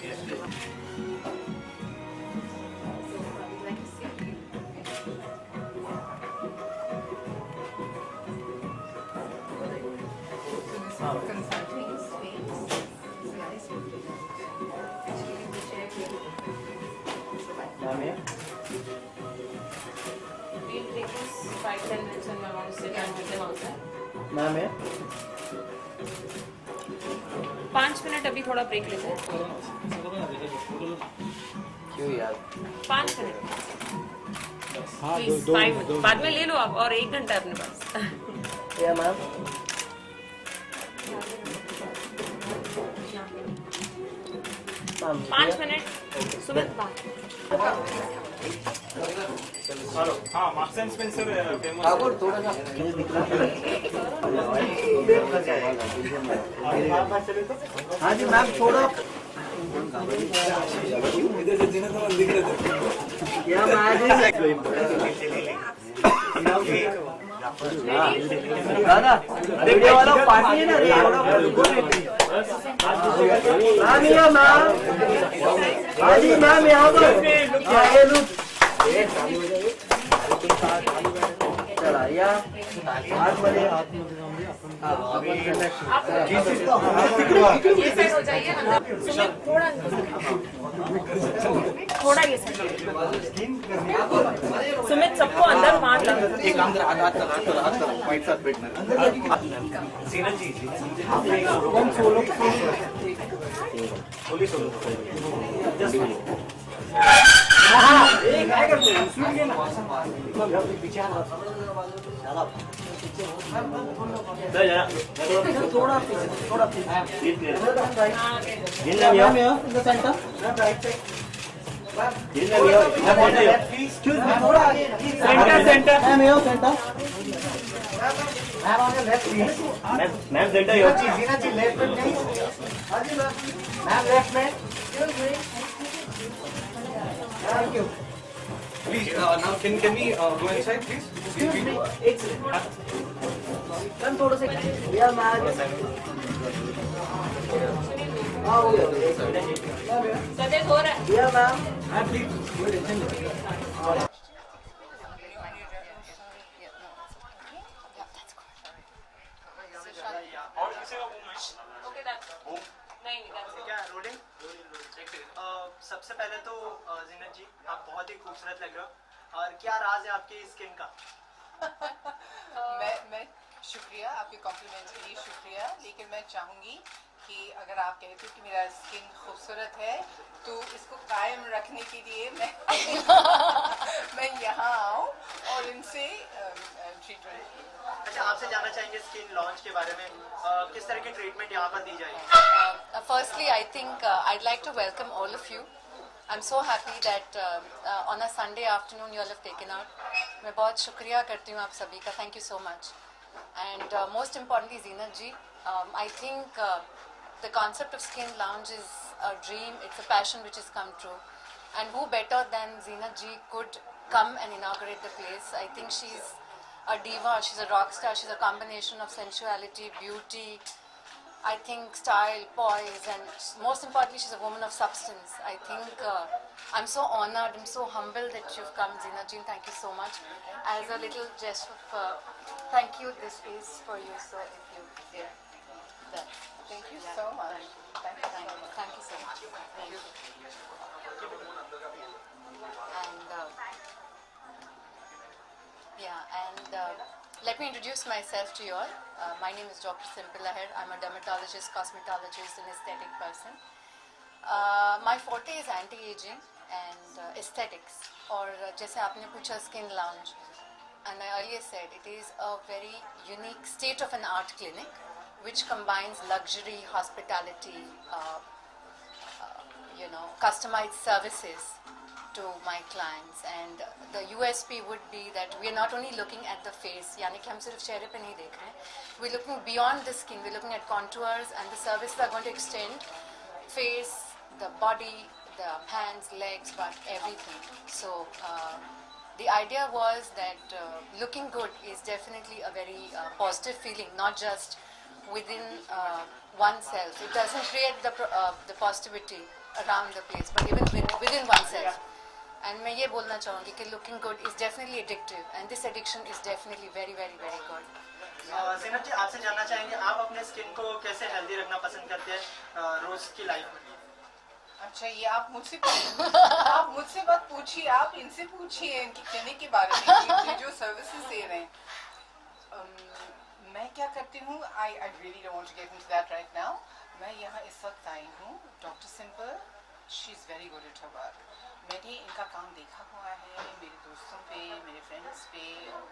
Consulting space. It's nice. Actually, the chair here. Ma'am ये We'll take this 5-10 minutes and I want to sit and with them outside. Ma'am ये 5 minute अभी थोड़ा break लेते हैं. क्यों यार 5 minute. Please, 5 minute. बाद में ले लो आप और 1 घंटा अपने पास. या मैम मैम 5 मिनट. सुमित बात. हेलो हाँ marks and Spencer famous Thakur थोड़ा सा हाँ जी मैम थोड़ा क्या दादा वीडियो वाला पार्टी है ना मैम मैम हाँ जी मैम यहाँ पर चला या 8 बजे ये साइड हो जाइए. सुमित थोड़ा ये साइड. सुमित सबको अंदर मान लो. एक काम कर हाथ वाइट साथ बैठना सीनल जी कौन सोलो सोलो थोड़ा ma'am centre Please, now can we go inside, please? थोड़ा सा भैया मैं हाँ हो गया सदे हो रहा है. भैया मैम और किसी का मूवमेंट Okay, that's नहीं that's it. क्या रोलिंग सबसे पहले तो जीनत जी आप बहुत ही खूबसूरत लग रहे हो और क्या राज है आपकी स्किन का? मैं शुक्रिया आपके कॉम्प्लीमेंट्स के लिए शुक्रिया, लेकिन मैं चाहूँगी कि अगर आप कहते हो कि मेरा स्किन खूबसूरत है तो इसको कायम रखने के लिए मैं यहाँ आऊँ और इनसे ट्रीटमेंट. अच्छा आपसे जानना चाहेंगे स्किन लॉन्च के बारे में किस तरह की ट्रीटमेंट यहाँ पर दी जाएगी? Firstly, I think I'd like to welcome all of you. I'm so happy that on a Sunday afternoon you all have taken out. मैं बहुत शुक्रिया करती हूँ आप सभी का. Thank you so much. And most importantly, Zeenat ji, I think the concept of Skin Lounge is a dream. It's a passion which has come true. And who better than Zeenat ji could come and inaugurate the place? I think she's a diva. She's a rock star. She's a combination of sensuality, beauty, I think style, poise, and most importantly, she's a woman of substance. I think I'm so honored, I'm so humbled that you've come, Zeenat ji. Thank you so much. As a little gesture of thank you, this is for you. So if you did that, thank you so much. Thank you so much. Thank you. And let me introduce myself to you all. My name is Dr. Simple Ahir. I'm a dermatologist, cosmetologist, and aesthetic person. My forte is anti-aging and aesthetics. और जैसे आपने पूछा skin lounge, and I earlier said it is a very unique state of an art clinic which combines luxury, hospitality, customized services to my clients, and the USP would be that we are not only looking at the face, यानी कि हम सिर्फ चेहरे पे नहीं देख रहे हैं, we're looking beyond the skin, we're looking at contours, and the services are going to extend face, the body, the hands, legs, but everything. So the idea was that looking good is definitely a very positive feeling, not just within oneself. It doesn't create the positivity around the place, but even within oneself. And मैं ये बोलना चाहूँगी कि looking good is definitely addictive, and this addiction is definitely very, very, very good. ज़ीनत जी, आपसे जानना चाहेंगे आप अपने स्किन को कैसे हेल्दी रखना पसंद करते हैं रोज की लाइफ में? अच्छा, ये आप मुझसे मत पूछिए, आप इनसे पूछिए इनकी क्लिनिक के बारे में, ये जो सर्विसेज दे रहे हैं। मैं क्या करती हूँ, I really don't want to get into that right now. मैं यहाँ इस वक्त आई हूँ, doctor Simple, she is very good at her work. मैंने इनका काम देखा हुआ है मेरे दोस्तों पे, मेरे फ्रेंड्स पे, और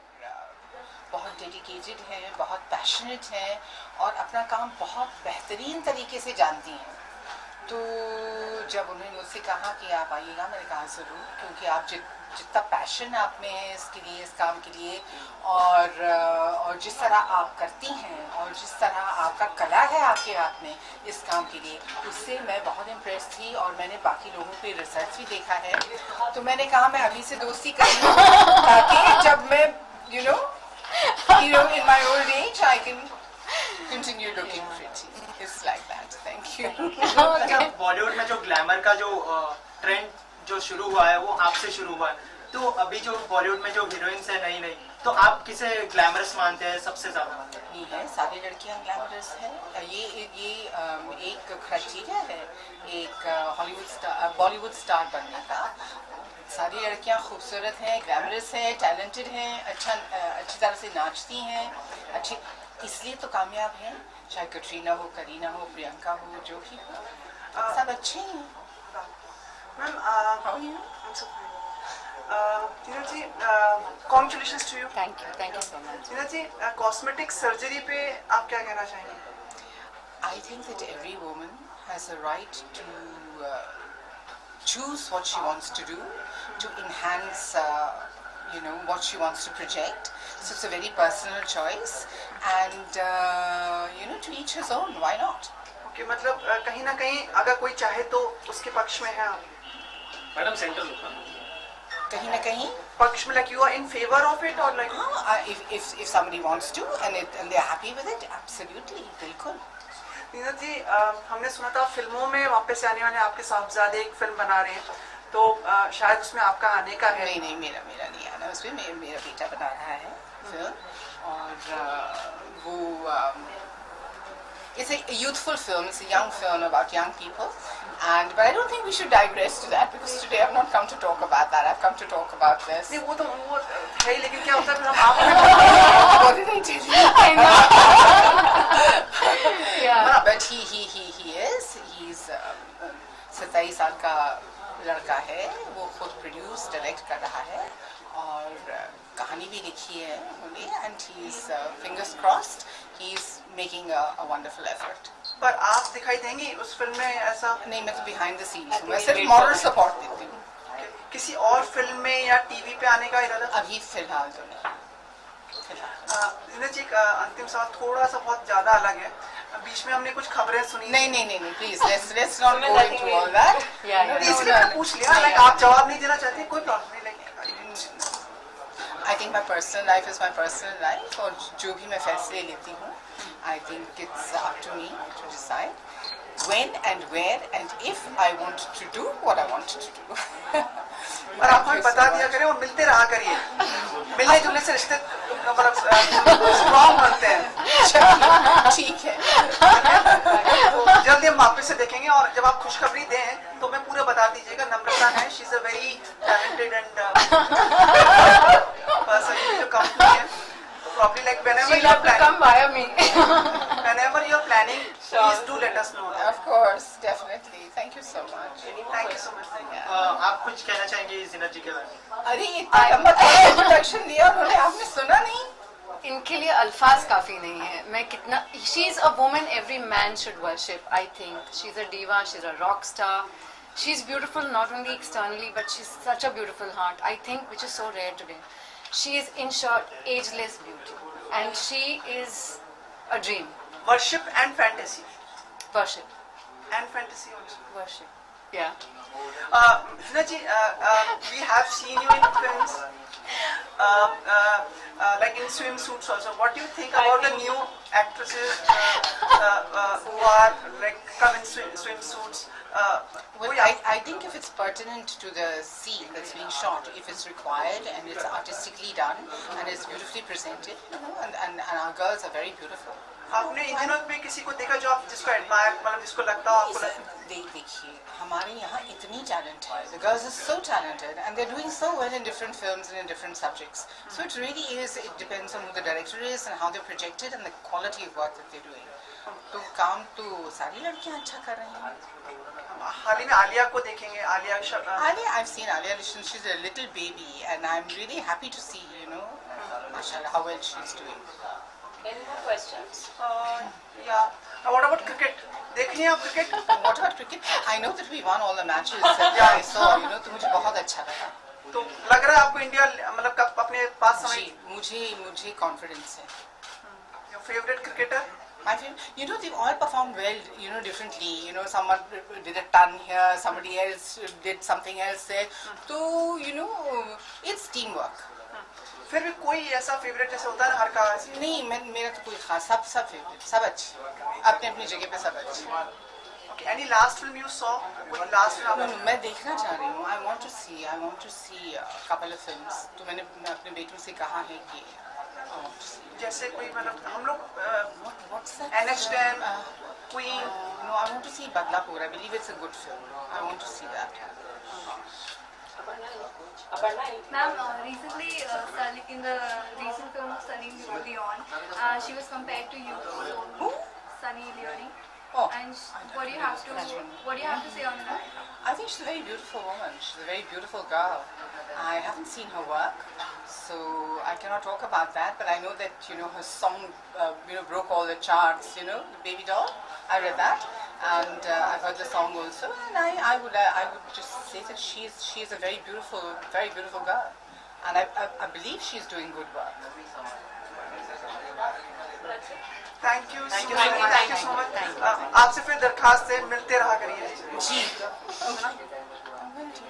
बहुत डेडिकेटेड हैं, बहुत पैशनेट हैं और अपना काम बहुत बेहतरीन तरीके से जानती हैं। तो जब उन्होंने मुझसे कहा कि आप आइएगा, मैंने कहा ज़रूर, क्योंकि आप जितना पैशन आप में है इसके लिए, इस काम के लिए, और जिस तरह आप करती हैं और जिस तरह आपका कला है आपके हाथ में इस काम के लिए, उससे मैं बहुत इम्प्रेस थी। और मैंने बाकी लोगों पे रिसर्च भी देखा है, तो मैंने कहा मैं अभी से दोस्ती करूँ ताकि जब मैं you know in my old age I can continue looking pretty. It's like that. Thank you. अच्छा, बॉलीवुड में जो ग्लैमर का जो ट्रेंड जो शुरू हुआ है वो आपसे शुरू हुआ है, तो अभी जो बॉलीवुड में जो हीरोइंस है नई नई, तो आप किसे ग्लैमरस मानते हैं सबसे ज्यादा? नहीं है, सारी लड़कियां ग्लैमरस हैं। ये एक क्राइटेरिया है एक बॉलीवुड स्टार बनने का। सारी लड़कियां खूबसूरत हैं, ग्लैमरस हैं, टैलेंटेड हैं, अच्छी तरह से नाचती हैं, अच्छी, इसलिए तो कामयाब हैं। चाहे कटरीना हो, करीना हो, प्रियंका हो, जो भी हो, सब अच्छे हैं। Ma'am, How are you? Tina ji, congratulations to you. Thank you so much. Tina ji, cosmetic surgery पे आप क्या कहना चाहेंगे? I think that every woman has a right to choose what she wants to do, to enhance, what she wants to project. So it's a very personal choice, and to each his own. Why not? Okay, मतलब कहीं ना कहीं अगर कोई चाहे तो उसके पक्ष में है आप? मैडम सेंटर कहीं ना कहीं पक्ष में, like you are in favor of it or like? if somebody wants to and they're happy with it, absolutely, बिल्कुल। टीना जी, हमने सुना था फिल्मों में वापस आने वाले आपके साहबजादे एक फिल्म बना रहे हैं, तो शायद उसमें आपका आने का है? नहीं, मेरा नहीं आना उसमें। मेरा बेटा बना रहा है फिल्म, और वो it's a youthful film, it's a young film about young people, but I don't think we should digress to that because today I've not come to talk about that. I've come to talk about this. नहीं, वो है ही, लेकिन क्या होता है फिर हम आप What did I tell you? I know. Yeah. But he's 27 साल का लड़का है, वो खुद प्रोड्यूस डायरेक्ट कर रहा है और कहानी भी लिखी है उन्होंने, and he's fingers crossed he's making a wonderful effort. पर आप दिखाई देंगी उस फिल्म में ऐसा? नहीं, मैं तो behind the scenes हूँ, मैं सिर्फ moral support देती हूँ। किसी और फिल्म में या टीवी पे आने का इरादा? अभी फिलहाल तो नहीं। टीना जी, एक अंतिम सवाल थोड़ा सा बहुत ज्यादा अलग है। बीच में हमने कुछ खबरें सुनी। नहीं, please let's not go into all that. Yeah. इसलिए मैंने पूछ लिया, लाइक आप जवाब नहीं देना चाहते, कोई प्रॉब्लम नहीं। I think my personal life is my personal life, और जो भी मैं फैसले लेती हूँ, I think it's up to me to decide when and where and if I want to do what I want to do. और आप हमें बता दिया करें और मिलते रहा करिए, मिलने जुलने से रिश्ते मतलब स्ट्रॉन्ग बनते हैं। ठीक है। तो जल्दी हम वापस से देखेंगे, और जब आप खुशखबरी दें तो मैं पूरा बता दीजिएगा। नम्रता है, she is a very talented and person जो कंपनी है, probably like whenever She'll have to come via me. whenever you're planning, please do let us know. Of course, definitely. Thank you so much. Thank you so much. आप कुछ कहना चाहेंगे ज़ीनत जी के बारे में? अरे इतना लंबा इंट्रोडक्शन दिया उन्होंने, आपने सुना नहीं? इनके लिए अल्फाज काफी नहीं है। मैं कितना, she is a woman every man should worship. I think she is a diva, she is a rock star, she is beautiful not only externally but she is such a beautiful heart, I think, which is so rare today. She is, in short, ageless beauty, and she is a dream. Worship and fantasy. Worship. And fantasy also. Worship. Yeah. Tina ji, we have seen you in films. like in swimsuits also. What do you think about the new actresses who are like come in swimsuits? Well, I think if it's pertinent to the scene that's being shot, if it's required and it's artistically done and it's beautifully presented, you know, and our girls are very beautiful. आपने इन दिनों में किसी को देखा जो आप जिसको admire मतलब जिसको लगता हो आपको देखिए हमारे यहाँ इतनी टैलेंट है. The girls are so talented and they're doing so well in different films and in different subjects. So it really is, it depends on who the director is and how they're projected and the quality of work that they're doing. तो काम तो सारी लड़कियाँ अच्छा कर रही हैं. हाल ही में आलिया को देखेंगे. Alia, I've seen Alia since she's a little baby and I'm really happy to see, you know, mashallah, how well she's doing. Any more questions? Yeah. What about cricket? देखनी है आप cricket? What about cricket? I know that we won all the matches that I saw, you know, तो मुझे बहुत अच्छा लगा. तो लग रहा है आपको इंडिया मतलब कब अपने पास समय? जी, मुझे confidence है. Your favorite cricketer? My favorite, you know, they've all performed well, you know, differently. You know, someone did a ton here, somebody else did something else there. So, you know, it's teamwork. फिर भी कोई ऐसा favourite जैसे होता है ना हर का? नहीं, मेरा तो कोई खास, सब फेवरेट, सब अच्छे, अपने जगह पे सब अच्छे. Okay, any last film you saw? कोई last film? No, मैं देखना चाह रही हूँ. I want to see a couple of films. तो मैंने अपने बेटों से कहा है कि I want to see. जैसे कोई मतलब हम लोग What's that? NH10, Queen. No, I want to see Badlapur. I believe it's a good film. I want to see that. Ma'am, recently, in the recent film of Sunny Leone, she was compared to you. Who? Sunny Leone. Oh. And what do you have to say on that? I think she's a very beautiful woman. She's a very beautiful girl. I haven't seen her work, so I cannot talk about that. But I know that, you know, her song, broke all the charts. You know, the Baby Doll. I read that, and I've heard the song also. And I would just say that she's a very beautiful girl, and I believe she's doing good work. Thank you so much. आपसे फिर दरखास्त है मिलते रहा करिए. जी.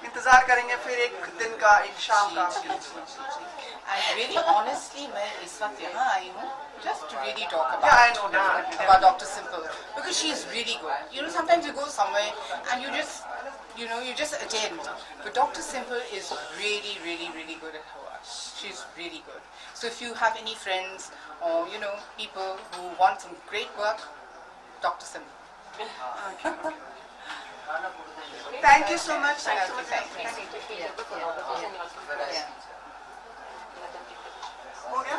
इंतजार करेंगे फिर एक दिन का एक शाम का. And really, honestly, मैं इस वक्त यहाँ आई हूँ just to really talk about. Yeah, I know definitely. About Dr. Simple because she's really good. You know, sometimes you go somewhere and you just attend. But Dr. Simple is really, really, really good at her work. She's really good. So if you have any friends or people who want some great work, Dr. Simple. Thank you so much. Thank you. हो गया?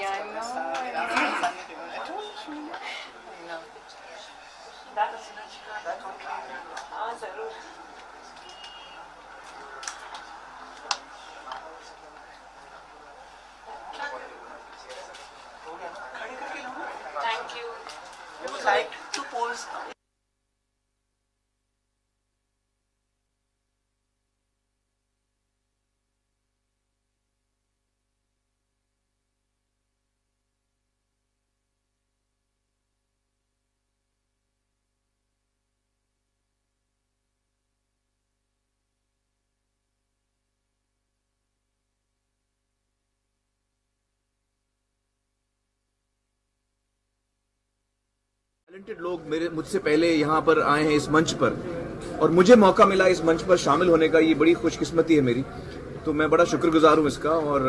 Yeah, I know. हाँ जरूर. खड़े करके लो ना. Thank you. I would like to pose. Talented लोग मुझसे पहले यहाँ पर आए हैं इस मंच पर और मुझे मौका मिला इस मंच पर शामिल होने का. ये बड़ी खुशकिस्मती है मेरी, तो मैं बड़ा शुक्रगुजार हूँ इसका. और